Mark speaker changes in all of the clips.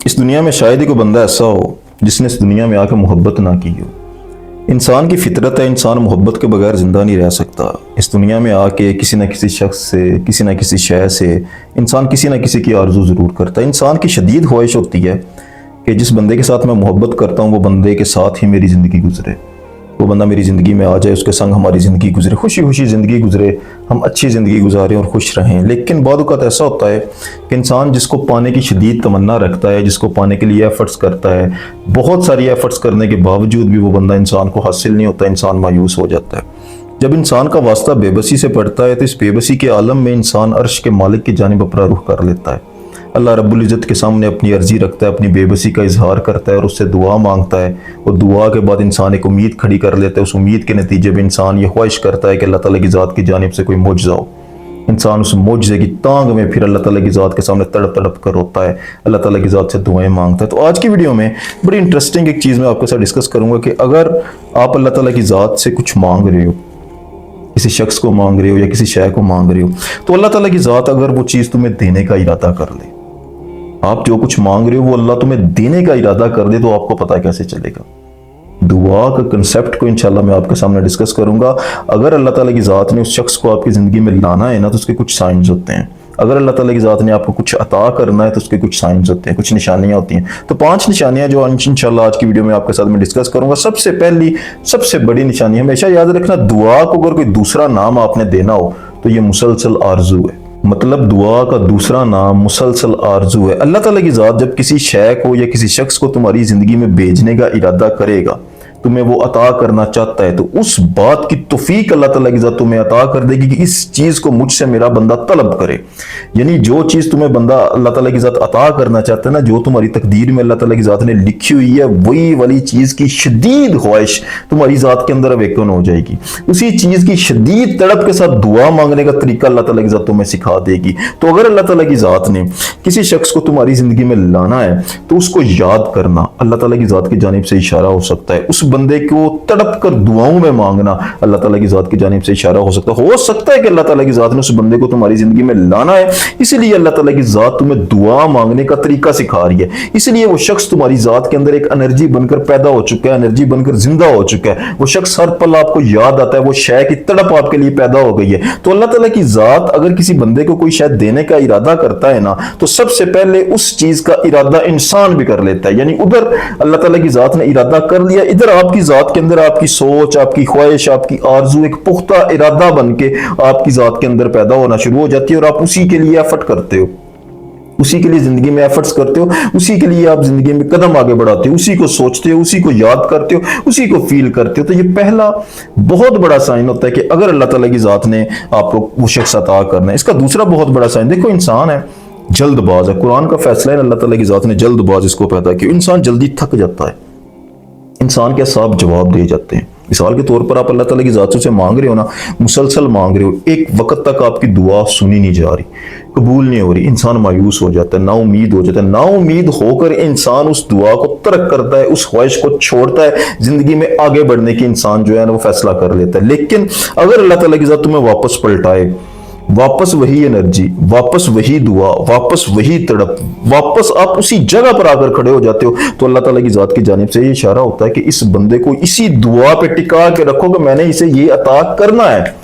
Speaker 1: इस दुनिया में शायद ही कोई बंदा ऐसा हो जिसने इस दुनिया में आकर मोहब्बत ना की हो। इंसान की फितरत है, इंसान मोहब्बत के बगैर ज़िंदा नहीं रह सकता। इस दुनिया में आके किसी न किसी शख्स से, किसी न किसी शय से इंसान किसी न किसी की आरज़ू ज़रूर करता है। इंसान की शदीद ख्वाहिश होती है कि जिस बंदे के साथ मैं मोहब्बत करता हूँ वो बंदे के साथ ही मेरी ज़िंदगी गुजरे, वो बंदा मेरी ज़िंदगी में आ जाए, उसके संग हमारी ज़िंदगी गुजरे, खुशी खुशी ज़िंदगी गुजरे, हम अच्छी ज़िंदगी गुजारें और खुश रहें। लेकिन बाद वक़्त ऐसा होता है कि इंसान जिसको पाने की शदीद तमन्ना रखता है, जिसको पाने के लिए एफ़र्ट्स करता है, बहुत सारी एफ़र्ट्स करने के बावजूद भी वो बंदा इंसान को हासिल नहीं होता, इंसान मायूस हो जाता है। जब इंसान का वास्ता बेबसी से पड़ता है तो इस बेबसी के आलम में इंसान अर्श के मालिक की जानिब अपना रुख कर लेता है। अल्लाह रब्बुल इज़्ज़त के सामने अपनी अर्जी रखता है, अपनी बेबसी का इजहार करता है और उससे दुआ मांगता है। और दुआ के बाद इंसान एक उम्मीद खड़ी कर लेता है। उस उम्मीद के नतीजे में इंसान ये ख्वाहिश करता है कि अल्लाह ताला की ज़ात की जानिब से कोई मुआजिज़ा हो। इंसान उस मुआजिज़े की तांग में फिर अल्लाह ताला की ज़ात के सामने तड़प तड़प कर रोता है, अल्लाह ताला की ज़ात से दुआएं मांगता है। तो आज की वीडियो में बड़ी इंटरेस्टिंग एक चीज़ मैं आपके साथ डिस्कस करूँगा कि अगर आप अल्लाह ताला की ज़ात से कुछ मांग रहे हो, किसी शख्स को मांग रहे हो या किसी शय को मांग रहे हो, तो अल्लाह ताला की ज़ात अगर वो चीज़ तुम्हें देने का इरादा कर ले, आप जो कुछ मांग रहे हो वो अल्लाह तुम्हें देने का इरादा कर दे, तो आपको पता कैसे चलेगा। दुआ का कंसेप्ट को इंशाल्लाह मैं आपके सामने डिस्कस करूंगा। अगर अल्लाह ताला की ज़ात ने उस शख्स को आपकी ज़िंदगी में लाना है ना, तो उसके कुछ साइंस होते हैं। अगर अल्लाह ताला की ज़ात ने आपको कुछ अता करना है तो उसके कुछ साइंस होते हैं, कुछ निशानियां होती हैं। तो 5 निशानियां जो इंशाल्लाह आज की वीडियो में आपके साथ मैं डिस्कस करूंगा। सबसे पहली, सबसे बड़ी निशानी, हमेशा याद रखना, दुआ को अगर कोई दूसरा नाम आपने देना हो तो ये मुसलसल आरजू है। मतलब दुआ का दूसरा नाम मुसलसल आरजू है। अल्लाह ताला की ज़ात जब किसी शय को या किसी शख्स को तुम्हारी ज़िंदगी में भेजने का इरादा करेगा, तुम्हें वो अता करना चाहता है, तो उस बात की तौफीक अल्लाह ताला की ज़ात तुम्हें अता कर देगी कि इस चीज़ को मुझसे मेरा बंदा तलब करे। यानी जो चीज़ तुम्हें बंदा अल्लाह ताला की ज़ात अता करना चाहता है ना, जो तुम्हारी तकदीर में अल्लाह ताला की ज़ात ने लिखी हुई है, वही वाली चीज़ की शदीद ख्वाहिश तुम्हारी ज़ात के अंदर अवेकन हो जाएगी। उसी चीज़ की शदीद तड़प के साथ दुआ मांगने का तरीका अल्लाह ताला की ज़ात तुम्हें सिखा देगी। तो अगर अल्लाह ताला की ज़ात ने किसी शख्स को तुम्हारी ज़िंदगी में लाना है तो उसको याद करना अल्लाह ताला की ज़ात की जानिब से इशारा हो सकता है। उस बंदे को तड़प कर दुआओं में मांगना अल्लाह ताला की ज़ात की जानिब से इशारा हो सकता है कि अल्लाह ताला की ज़ात ने उस बंदे को तुम्हारी जिंदगी में लाना है, इसलिए अल्लाह ताला की ज़ात तुम्हें दुआ मांगने का तरीका सिखा रही है। इसलिए वो शख्स तुम्हारी ज़ात के अंदर एक एनर्जी बनकर पैदा हो चुका है, एनर्जी बनकर जिंदा हो चुका है। वो शख्स हर पल आपको याद आता है, वो शय की तड़प आपके लिए पैदा हो गई है। तो अल्लाह ताला की ज़ात अगर किसी बंदे को कोई शय देने का इरादा करता है ना, तो सबसे पहले उस चीज का इरादा इंसान भी कर लेता है। यानी उधर अल्लाह ताला की ज़ात ने इरादा कर लिया, इधर आपकी ज़ात के अंदर आपकी सोच, आपकी ख्वाहिश, आपकी आरजू एक पुख्ता इरादा बन के आपकी ज़ात के अंदर पैदा होना शुरू हो जाती है और आप उसी के लिए एफर्ट करते हो, उसी के लिए जिंदगी में एफर्ट्स करते हो, उसी के लिए आप जिंदगी में कदम आगे बढ़ाते हो, उसी को सोचते हो, उसी को याद करते हो, उसी को फील करते हो। तो ये पहला बहुत बड़ा साइन होता है कि अगर अल्लाह ताला की ज़ात ने आपको वो शख्स अता करना है। इसका दूसरा बहुत बड़ा साइन, देखो इंसान है, जल्दबाज है। कुरान का फैसला है, अल्लाह ताला की ज़ात ने जल्दबाज इसको पैदा किया। इंसान जल्दी थक जाता है, इंसान के साफ जवाब दे जाते हैं। मिसाल के तौर पर आप अल्लाह ताला की ज़ात से मांग रहे हो ना, मुसलसल मांग रहे हो, एक वक्त तक आपकी दुआ सुनी नहीं जा रही, कबूल नहीं हो रही, इंसान मायूस हो जाता है, ना उम्मीद हो जाता है। ना उम्मीद होकर इंसान उस दुआ को तर्क करता है, उस ख्वाहिश को छोड़ता है, जिंदगी में आगे बढ़ने की इंसान जो है ना वो फैसला कर लेता है। लेकिन अगर अल्लाह ताला की ज़ात तुम्हें वापस पलटाए, वापस वही एनर्जी, वापस वही दुआ, वापस वही तड़प, वापस आप उसी जगह पर आकर खड़े हो जाते हो, तो अल्लाह ताला की ज़ात की जानिब से ये इशारा होता है कि इस बंदे को इसी दुआ पे टिका के रखो कि मैंने इसे ये अता करना है।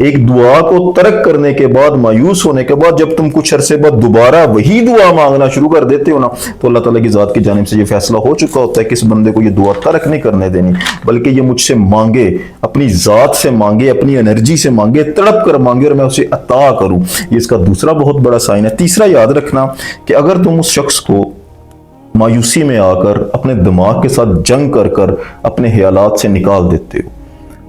Speaker 1: एक दुआ को तर्क करने के बाद, मायूस होने के बाद, जब तुम कुछ अरसे बाद दोबारा वही दुआ मांगना शुरू कर देते हो ना, तो अल्लाह ताला की ज़ात की जानिब से ये फैसला हो चुका होता है कि इस बंदे को ये दुआ तर्क नहीं करने देनी, बल्कि ये मुझसे मांगे, अपनी ज़ात से मांगे, अपनी एनर्जी से मांगे, तड़प कर मांगे और मैं उसे अता करूं। ये इसका दूसरा बहुत बड़ा साइन है। तीसरा, याद रखना कि अगर तुम उस शख्स को मायूसी में आकर अपने दिमाग के साथ जंग कर कर अपने ख्यालात से निकाल देते हो,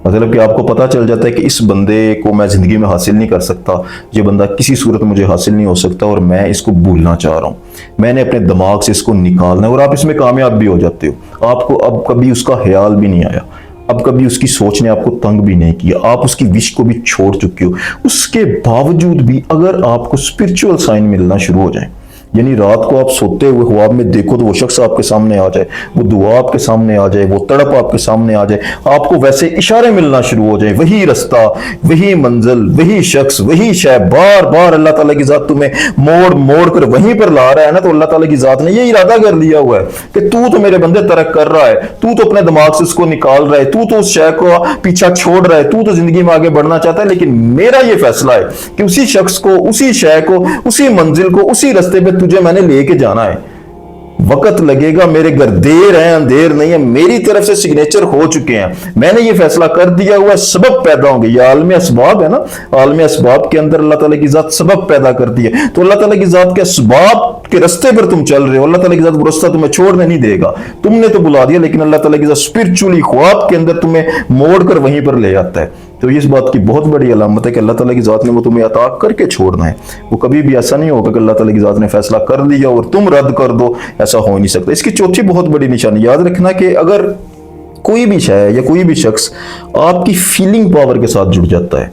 Speaker 1: मतलब कि आपको पता चल जाता है कि इस बंदे को मैं ज़िंदगी में हासिल नहीं कर सकता, ये बंदा किसी सूरत मुझे हासिल नहीं हो सकता और मैं इसको भूलना चाह रहा हूँ, मैंने अपने दिमाग से इसको निकालना है, और आप इसमें कामयाब भी हो जाते हो। आपको अब कभी उसका ख्याल भी नहीं आया, अब कभी उसकी सोच ने आपको तंग भी नहीं किया, आप उसकी विश को भी छोड़ चुके हो। उसके बावजूद भी अगर आपको स्पिरिचुअल साइन मिलना शुरू हो जाए, यानी रात को आप सोते हुए ख्वाब में देखो तो वो शख्स आपके सामने आ जाए, वो दुआ आपके सामने आ जाए, वो तड़प आपके सामने आ जाए, आपको वैसे इशारे मिलना शुरू हो जाए, वही रास्ता, वही मंजिल, वही शख्स, वही शय, बार बार अल्लाह ताला की जात तुम्हें मोड़ मोड़ कर वहीं पर ला रहा है ना, तो अल्लाह ताला की जात ने ये इरादा कर लिया हुआ है कि तू तो मेरे बंदे तरक कर रहा है, तू तो अपने दिमाग से उसको निकाल रहा है, तू तो उस शय को पीछा छोड़ रहा है, तू तो जिंदगी में आगे बढ़ना चाहता है, लेकिन मेरा ये फैसला है कि उसी शख्स को, उसी शय को, उसी मंजिल को, उसी रास्ते पे तुझे मैंने लेके जाना है। वक्त लगेगा, मेरे घर देर है अंधेर नहीं है, मेरी तरफ से सिग्नेचर हो चुके हैं, मैंने ये फैसला कर दिया हुआ, सबब पैदा होंगे। ये आलम असबाब है ना, आलम असबाब के अंदर अल्लाह ताला की जात सबब पैदा करती है, तो अल्लाह ताला की जात के असबाब के रास्ते पर तुम चल रहे हो, अल्लाह ताला की जात वो रास्ता तुम्हें छोड़ने नहीं देगा। तुमने तो बुला दिया, लेकिन अल्लाह ताला की जात स्पिरिचुअली ख्वाब के अंदर तुम्हें मोड़ कर वहीं पर ले आता है। तो इस बात की बहुत बड़ी अलामत है कि अल्लाह ताला की जात ने वो तुम्हें अता करके छोड़ना है। वो कभी भी ऐसा नहीं होगा कि अल्लाह ताला की जात ने फैसला कर लिया और तुम रद्द कर दो, ऐसा हो नहीं सकता। इसकी चौथी बहुत बड़ी निशानी याद रखना कि अगर कोई भी शय या कोई भी शख्स आपकी फीलिंग पावर के साथ जुड़ जाता है,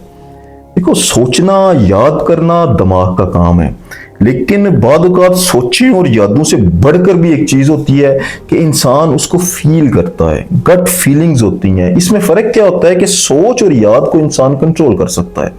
Speaker 1: देखो सोचना याद करना दिमाग का काम है, लेकिन बाद औक़ात सोचें और यादों से बढ़कर भी एक चीज होती है कि इंसान उसको फील करता है, गट फीलिंग्स होती हैं। इसमें फर्क क्या होता है कि सोच और याद को इंसान कंट्रोल कर सकता है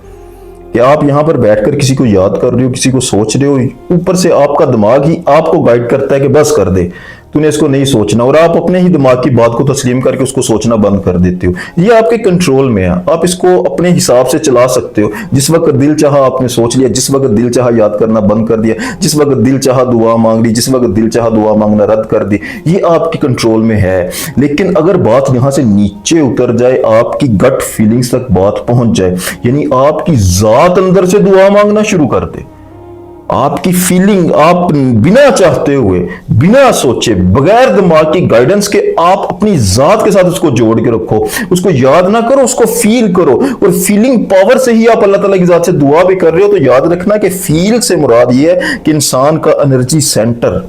Speaker 1: कि आप यहां पर बैठकर किसी को याद कर रहे हो, किसी को सोच रहे हो, ऊपर से आपका दिमाग ही आपको गाइड करता है कि बस कर दे, तूने इसको नहीं सोचना, और आप अपने ही दिमाग की बात को तस्लीम करके उसको सोचना बंद कर देते हो। ये आपके कंट्रोल में है, आप इसको अपने हिसाब से चला सकते हो। जिस वक्त दिल चाहा आपने सोच लिया, जिस वक्त दिल चाहा याद करना बंद कर दिया, जिस वक्त दिल चाहा दुआ मांग ली, जिस वक्त दिल चाहा दुआ मांगना रद्द कर दी, ये आपके कंट्रोल में है। लेकिन अगर बात यहां से नीचे उतर जाए, आपकी गट फीलिंग्स तक बात पहुंच जाए, यानी आपकी जात अंदर से दुआ मांगना शुरू कर दे, आपकी फीलिंग, आप बिना चाहते हुए, बिना सोचे, बगैर दिमाग की गाइडेंस के आप अपनी जात के साथ उसको जोड़ के रखो, उसको याद ना करो, उसको फील करो, और फीलिंग पावर से ही आप अल्लाह ताला की जात से दुआ भी कर रहे हो। तो याद रखना कि फील से मुराद ये है कि इंसान का एनर्जी सेंटर,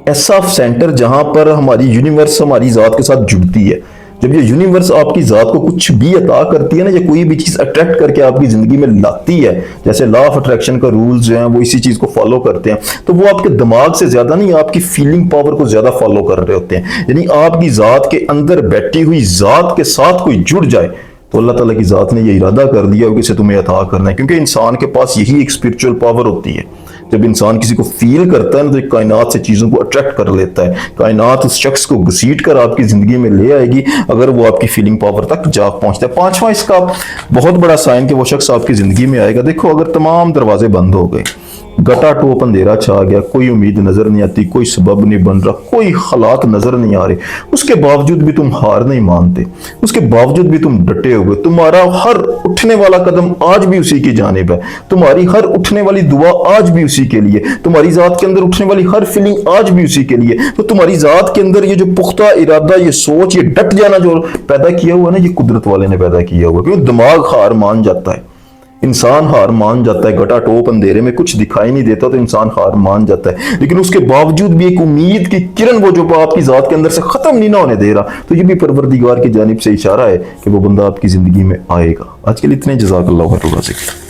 Speaker 1: ऐसा सेंटर जहां पर हमारी यूनिवर्स हमारी जात के साथ जुड़ती है। जब ये यूनिवर्स आपकी जात को कुछ भी अता करती है ना, या कोई भी चीज अट्रैक्ट करके आपकी जिंदगी में लाती है, जैसे लॉ ऑफ अट्रैक्शन का रूल्स जो हैं वो इसी चीज को फॉलो करते हैं, तो वो आपके दिमाग से ज्यादा नहीं, आपकी फीलिंग पावर को ज्यादा फॉलो कर रहे होते हैं। यानी आपकी जात के अंदर बैठी हुई जात के साथ कोई जुड़ जाए, तो अल्लाह ताला की जात ने ये इरादा कर दिया कि इसे तुम्हें अता करना है, क्योंकि इंसान के पास यही एक स्पिरिचुअल पावर होती है। जब इंसान किसी को फील करता है ना, तो कायनात से चीजों को अट्रैक्ट कर लेता है, कायनात उस शख्स को घसीट कर आपकी जिंदगी में ले आएगी अगर वो आपकी फीलिंग पावर तक जा पहुंचता है। पांचवा इसका बहुत बड़ा साइन कि वो शख्स आपकी जिंदगी में आएगा, देखो अगर तमाम दरवाजे बंद हो गए, गटा टोप अंधेरा छा गया, कोई उम्मीद नजर नहीं आती, कोई सबब नहीं बन रहा, कोई हालात नजर नहीं आ रहे, उसके बावजूद भी तुम हार नहीं मानते, उसके बावजूद भी तुम डटे हुए, तुम्हारा हर उठने वाला कदम आज भी उसी की जानिब है, तुम्हारी हर उठने वाली दुआ आज भी उसी के लिए, तुम्हारी जात के अंदर उठने वाली हर फीलिंग आज भी उसी के लिए, तो तुम्हारी जात के अंदर ये जो पुख्ता इरादा, ये सोच, ये डट जाना जो पैदा किया हुआ है ना, ये कुदरत वाले ने पैदा किया हुआ, क्योंकि दिमाग हार मान जाता है, इंसान हार मान जाता है, गटा टोप अंधेरे में कुछ दिखाई नहीं देता तो इंसान हार मान जाता है, लेकिन उसके बावजूद भी एक उम्मीद की किरण वो जो आपकी जात के अंदर से खत्म नहीं ना होने दे रहा, तो ये भी परवरदिगार की जानिब से इशारा है कि वो बंदा आपकी जिंदगी में आएगा। आज के लिए इतने, जज़ाकल्लाहु खैर।